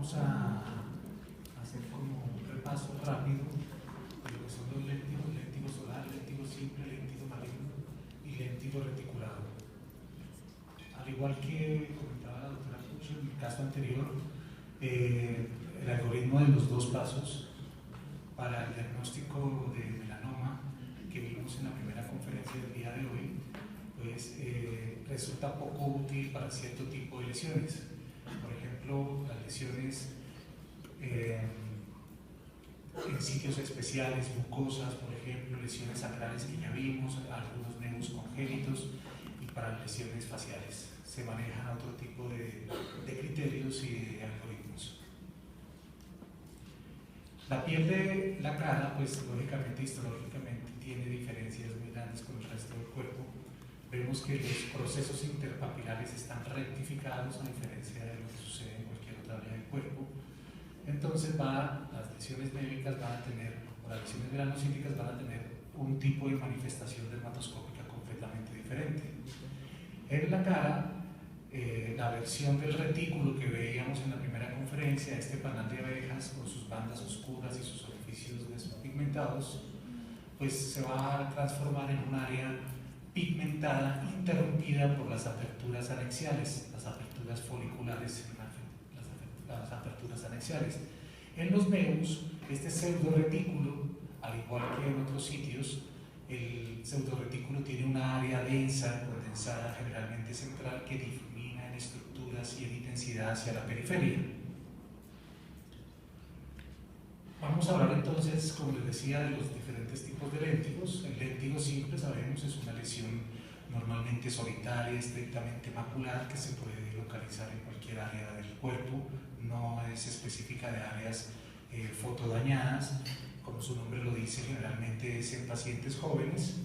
vamos a hacer como un repaso rápido de lo que son los léntigos: léntigo solar, léntigo simple, léntigo maligno y léntigo reticulado. Al igual que comentaba la doctora Pucho en el caso anterior, el algoritmo de los 2 pasos para el diagnóstico de melanoma que vimos en la primera conferencia del día de hoy, pues resulta poco útil para cierto tipo de lesiones. Por ejemplo, las lesiones en sitios especiales, mucosas, por ejemplo, lesiones sacrales que ya vimos, algunos nevus congénitos, y para lesiones faciales se manejan otro tipo de criterios y de algoritmos. La piel de la cara, pues lógicamente, histológicamente, tiene diferencias muy grandes con el resto del cuerpo. Vemos que los procesos interpapilares están rectificados a diferencia de lo que sucede en cualquier otra área del cuerpo. Entonces las lesiones médicas van a tener, o las lesiones melanocíticas van a tener un tipo de manifestación dermatoscópica completamente diferente. En la cara, la versión del retículo que veíamos en la primera conferencia, este panal de abejas con sus bandas oscuras y sus orificios despigmentados, pues se va a transformar en un área pigmentada interrumpida por las aperturas anexiales, las aperturas foliculares, las aperturas anexiales. En los nevus, este pseudoretículo, al igual que en otros sitios, el pseudoretículo tiene una área densa, condensada, generalmente central, que difumina en estructuras y en intensidad hacia la periferia. Vamos a hablar entonces, como les decía, de los diferentes tipos de léntigos. El léntigo simple, sabemos, es una lesión normalmente solitaria, estrictamente macular, que se puede localizar en cualquier área del cuerpo, no es específica de áreas fotodañadas. Como su nombre lo dice, generalmente es en pacientes jóvenes.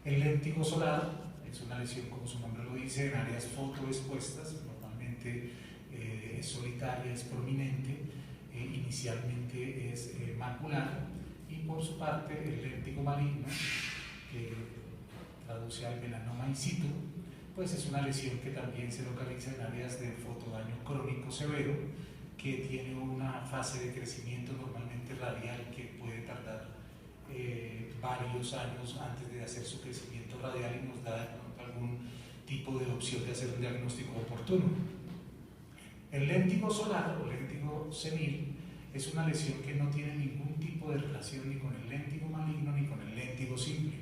El léntigo solar es una lesión, como su nombre lo dice, en áreas fotoexpuestas, normalmente es solitaria, es prominente, inicialmente es macular, y por su parte el léntigo maligno, que traduce al melanoma in situ, pues es una lesión que también se localiza en áreas de fotodaño crónico severo, que tiene una fase de crecimiento normalmente radial que puede tardar varios años antes de hacer su crecimiento radial, y nos da algún tipo de opción de hacer un diagnóstico oportuno. El léntigo solar o léntigo senil es una lesión que no tiene ningún tipo de relación ni con el léntigo maligno ni con el léntigo simple.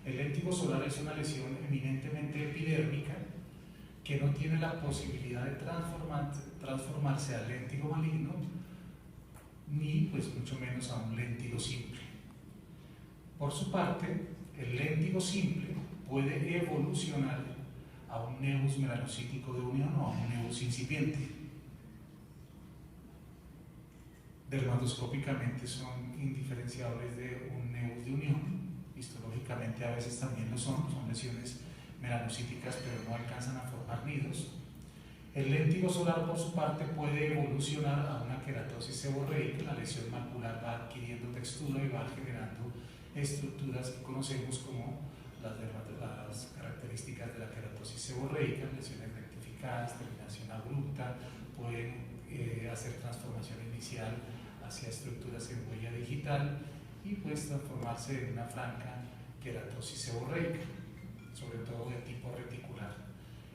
El léntigo solar es una lesión eminentemente epidérmica que no tiene la posibilidad de transformarse al léntigo maligno, ni pues mucho menos a un léntigo simple. Por su parte, el léntigo simple puede evolucionar a un nevus melanocítico de unión o a un nevus incipiente. Dermatoscópicamente son indiferenciables de un nevus de unión, histológicamente a veces también lo son lesiones melanocíticas, pero no alcanzan a formar nidos. El léntigo solar, por su parte, puede evolucionar a una queratosis seborreica. La lesión macular va adquiriendo textura y va generando estructuras que conocemos como las características de la queratosis seborreica, lesiones rectificadas, terminación abrupta, pueden hacer transformación inicial hacia estructuras en huella digital y pues transformarse en una franca queratosis seborreica, sobre todo de tipo reticular.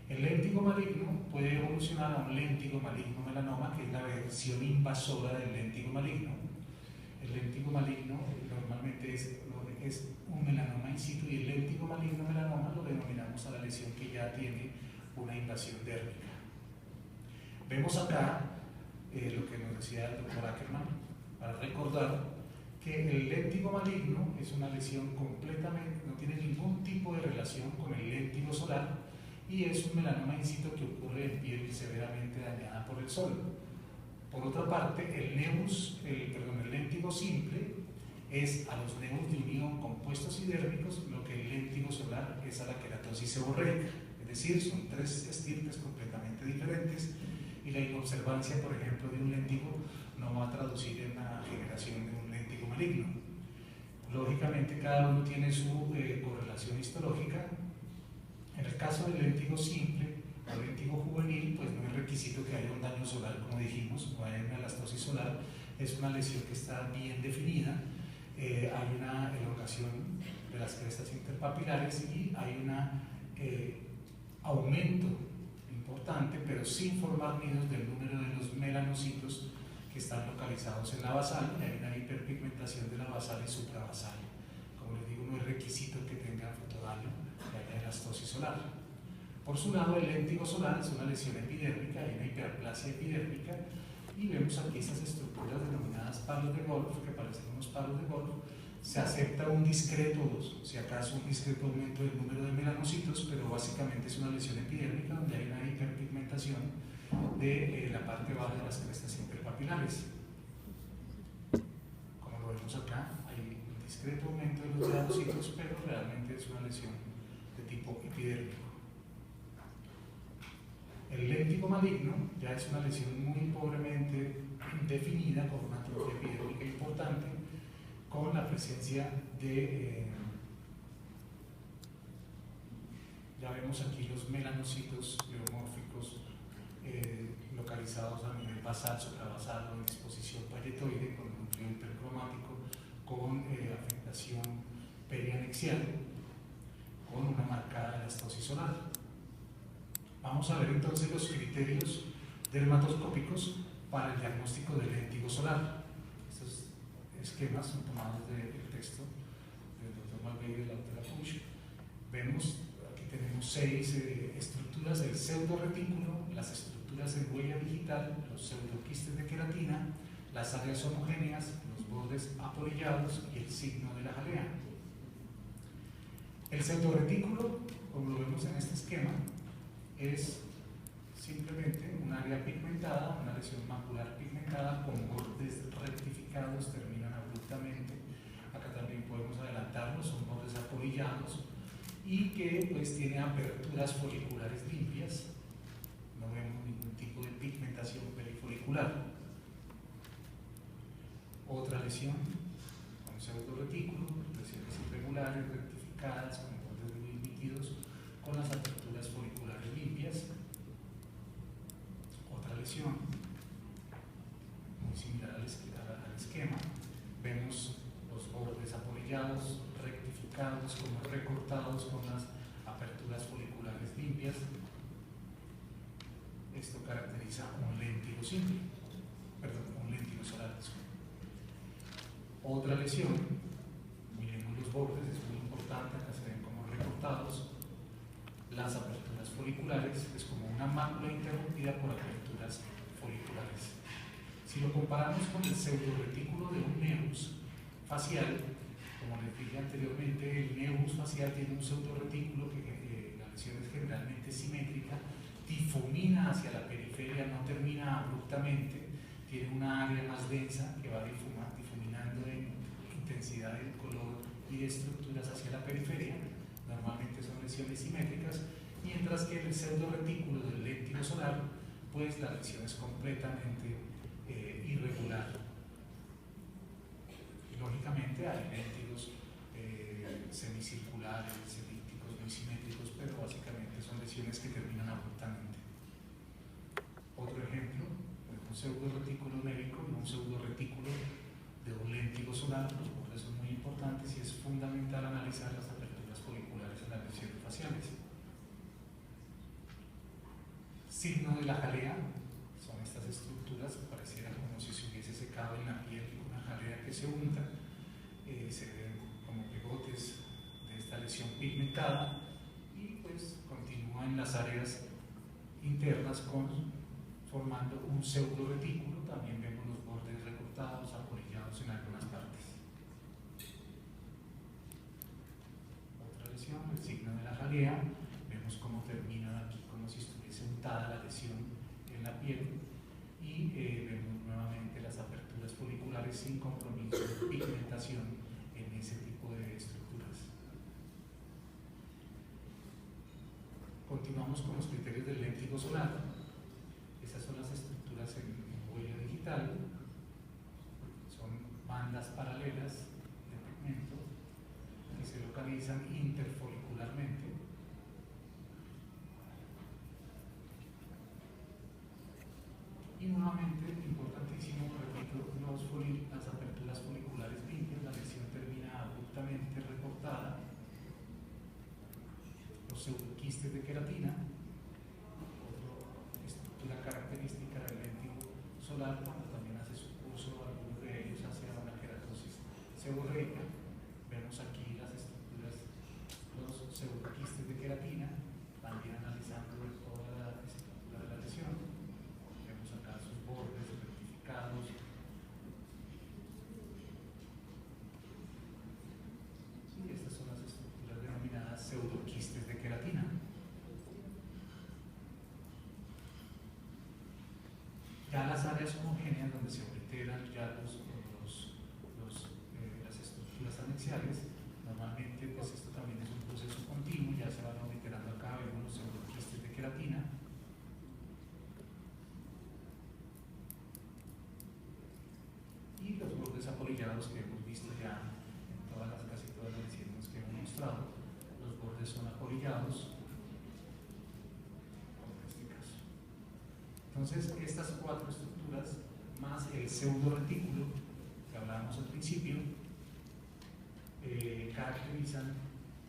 El léntigo maligno puede evolucionar a un léntigo maligno melanoma, que es la versión invasora del léntigo maligno. El léntigo maligno normalmente es un melanoma in situ, y el léntigo maligno melanoma lo denominamos a la lesión que ya tiene una invasión dérmica. Vemos acá lo que nos decía el doctor Ackerman, para recordar que el léntigo maligno es una lesión completamente, no tiene ningún tipo de relación con el léntigo solar, y es un melanoma in situ que ocurre en piel severamente dañada por el sol. Por otra parte, el léntigo simple es a los nevus de unión compuestos y dérmicos lo que el léntigo solar es a la queratosis seborreica, es decir, son 3 estirpes completamente diferentes, y la inobservancia, por ejemplo, de un léntigo no va a traducir en la generación de un léntigo maligno. Lógicamente, cada uno tiene su correlación histológica. En el caso del léntigo simple o léntigo juvenil, pues no es requisito que haya un daño solar es una lesión que está bien definida. Hay una elongación de las crestas interpapilares y hay un aumento importante, pero sin formar nidos, del número de los melanocitos que están localizados en la basal, y hay una hiperpigmentación de la basal y suprabasal. Como les digo, no es requisito que tenga fotodaño, que haya elastosis solar. Por su lado, el léntigo solar es una lesión epidérmica, hay una hiperplasia epidérmica, y vemos aquí estas estructuras denominadas palos de golf, que parecen unos palos de golf. Se acepta un discreto, si acaso un discreto aumento del número de melanocitos, pero básicamente es una lesión epidérmica donde hay una hiperpigmentación de la parte baja de las crestas interpapilares. Como lo vemos acá, hay un discreto aumento de los melanocitos, pero realmente es una lesión de tipo epidérmico. El léntigo maligno ya es una lesión muy pobremente definida, con una atrofia epidérmica importante, con la presencia de, ya vemos aquí los melanocitos pleomórficos localizados a nivel basal, suprabasal o en disposición palletoide, con núcleo hipercromático, con afectación perianexial, con una marcada elastosis solar. Vamos a ver entonces los criterios dermatoscópicos para el diagnóstico del léntigo solar. Estos esquemas son tomados del texto del Dr. Malvey y de la doctora Pusch. Vemos, aquí tenemos 6 estructuras: el pseudoretículo, las estructuras en huella digital, los pseudoquistes de queratina, las áreas homogéneas, los bordes apolillados y el signo de la jalea. El pseudoretículo, como lo vemos en este esquema, es simplemente un área pigmentada, una lesión macular pigmentada con bordes rectificados, terminan abruptamente. Acá también podemos adelantarlos, son bordes apolillados y que pues tiene aperturas foliculares limpias. No vemos ningún tipo de pigmentación perifolicular. Otra lesión con pseudoretículo, lesiones irregulares, rectificadas, con bordes muy nítidos, con las aperturas foliculares limpias. Otra lesión muy similar al esquema, vemos los bordes apolillados, rectificados, como recortados, con las aperturas foliculares limpias. Esto caracteriza un léntigo simple, un léntigo solar. Otra lesión, miremos los bordes, es muy importante, acá se ven como recortados. Las aperturas foliculares es como una mácula interrumpida por aperturas foliculares. Si lo comparamos con el pseudoretículo de un nevus facial, como les dije anteriormente, el nevus facial tiene un pseudoretículo que la lesión es generalmente simétrica, difumina hacia la periferia, no termina abruptamente, tiene una área más densa que va difuminando en intensidad del color y de estructuras hacia la periferia. Normalmente son lesiones simétricas, mientras que el pseudoretículo del léntigo solar, pues la lesión es completamente irregular. Y lógicamente hay léntigos semicirculares, elípticos, muy simétricos, pero básicamente son lesiones que terminan abruptamente. Otro ejemplo, un pseudoretículo médico y un pseudoretículo de un léntigo solar. Los bordes son muy importantes y es fundamental analizar las aperturas foliculares en las lesiones faciales. Signo de la jalea son estas estructuras que parecieran como si se hubiese secado en la piel una jalea que se unta. Se ven como pegotes de esta lesión pigmentada y pues continúa en las áreas internas formando un pseudoretículo. También vemos los bordes recortados, apolillados en algunas partes. Otra lesión, el signo de la jalea. Vemos cómo termina aquí como si estuviese untada la lesión en la piel y vemos nuevamente las aperturas foliculares sin compromiso de pigmentación en ese tipo de estructuras. Continuamos con los criterios del léntigo solar. Estas son las estructuras en huella digital. Son bandas paralelas de pigmento que se localizan interfolicularmente. Y nuevamente, importantísimo, repito, las aperturas foliculares limpias, la lesión termina abruptamente recortada, los pseudoquistes de queratina, otra estructura característica del léntigo solar, cuando también hace su curso, algunos de ellos hacia una queratosis seborreica. Vemos aquí las estructuras, los pseudoquistes de queratina, también analizando toda la estructura de la lesión. Vemos acá sus bordes rectificados. Y estas son las estructuras denominadas pseudoquistes de queratina. Ya las áreas homogéneas donde se obliteran ya las estructuras anexiales, normalmente pues esto también es un proceso continuo, ya se van obliterando acá, vemos los pseudoquistes de queratina. Y los bordes apolillados que hemos visto ya en casi todas las lesiones que hemos mostrado, los bordes son apolillados, como en este caso. Entonces, estas cuatro estructuras, más el pseudoretículo que hablábamos al principio, caracterizan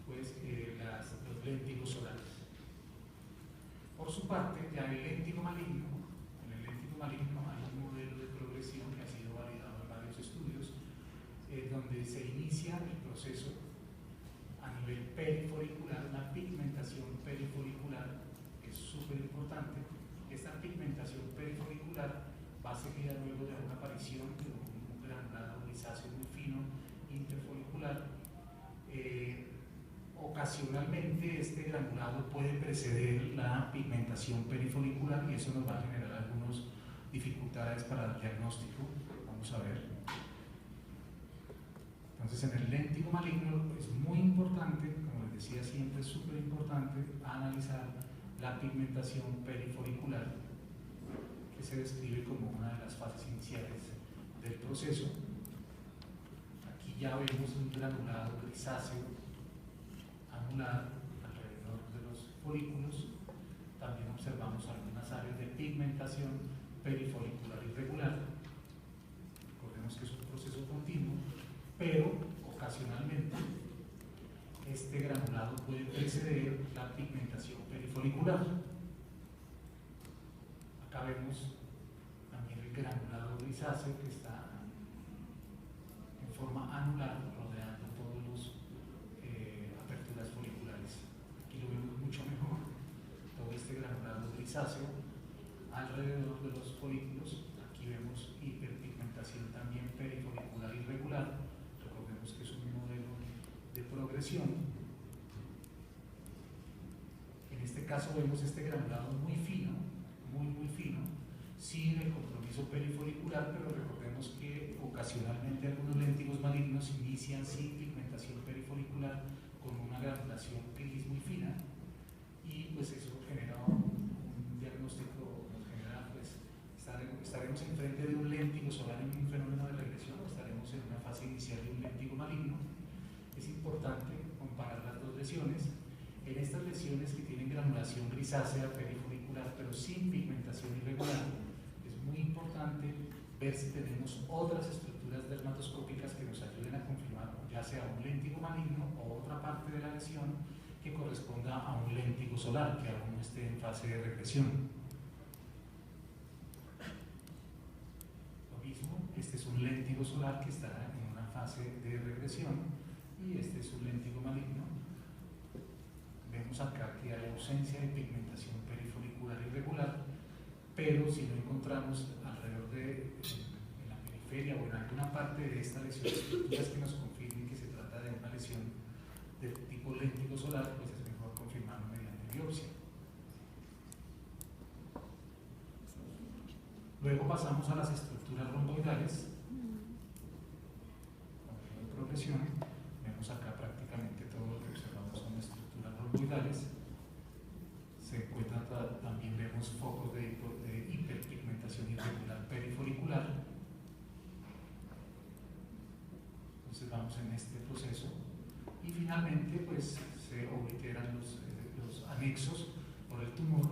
pues, los léntigos solares. Por su parte, ya el léntigo maligno, en el léntigo maligno hay un modelo de progresión que ha sido validado en varios estudios, donde se inicia el proceso a nivel perifolicular, una pigmentación perifolicular que es súper importante. Esta pigmentación perifolicular va a seguir luego de una aparición de un granulado grisáceo muy fino interfolicular. Ocasionalmente este granulado puede preceder la pigmentación perifolicular y eso nos va a generar algunas dificultades para el diagnóstico. Vamos a ver. Entonces, en el léntigo maligno es muy importante, como les decía siempre, es súper importante analizar la pigmentación perifolicular, que se describe como una de las fases iniciales del proceso. Aquí ya vemos un granulado grisáceo anular alrededor de los folículos. También observamos algunas áreas de pigmentación perifolicular irregular. Recordemos que es un proceso continuo, pero ocasionalmente este granulado puede preceder la pigmentación perifolicular. Acá vemos también el granulado grisáceo que está en forma anular rodeando todos los aperturas foliculares. Aquí lo vemos mucho mejor, todo este granulado grisáceo alrededor de los folículos. Aquí vemos hiperpigmentación también perifolicular irregular. Recordemos que es un modelo de progresión. En este caso vemos este granulado muy fino, muy fino, sin el compromiso perifolicular, pero recordemos que ocasionalmente algunos léntigos malignos inician sin pigmentación perifolicular con una granulación gris muy fina, y pues eso genera un diagnóstico, nos genera pues estaremos enfrente de un léntigo solar en un fenómeno de regresión, o estaremos en una fase inicial de un léntigo maligno. Es importante comparar las dos lesiones. En estas lesiones que tienen granulación grisácea perifolicular pero sin pigmentación irregular, es muy importante ver si tenemos otras estructuras dermatoscópicas que nos ayuden a confirmar ya sea un léntigo maligno o otra parte de la lesión que corresponda a un léntigo solar que aún no esté en fase de regresión. Lo mismo, este es un léntigo solar que está en una fase de regresión y este es un léntigo maligno. Vemos acá que hay ausencia de pigmentación perifolicular irregular, pero si no encontramos alrededor en la periferia o en alguna parte de esta lesión estructuras que nos confirmen que se trata de una lesión de tipo léntigo solar, pues es mejor confirmarlo mediante biopsia. Luego pasamos a las estructuras romboidales. Con la progresión, vemos acá prácticamente todo lo que observamos son estructuras romboidales. Se encuentran también, vemos focos de hiperpigmentación irregular perifolicular. Entonces vamos en este proceso y finalmente pues se obliteran los anexos por el tumor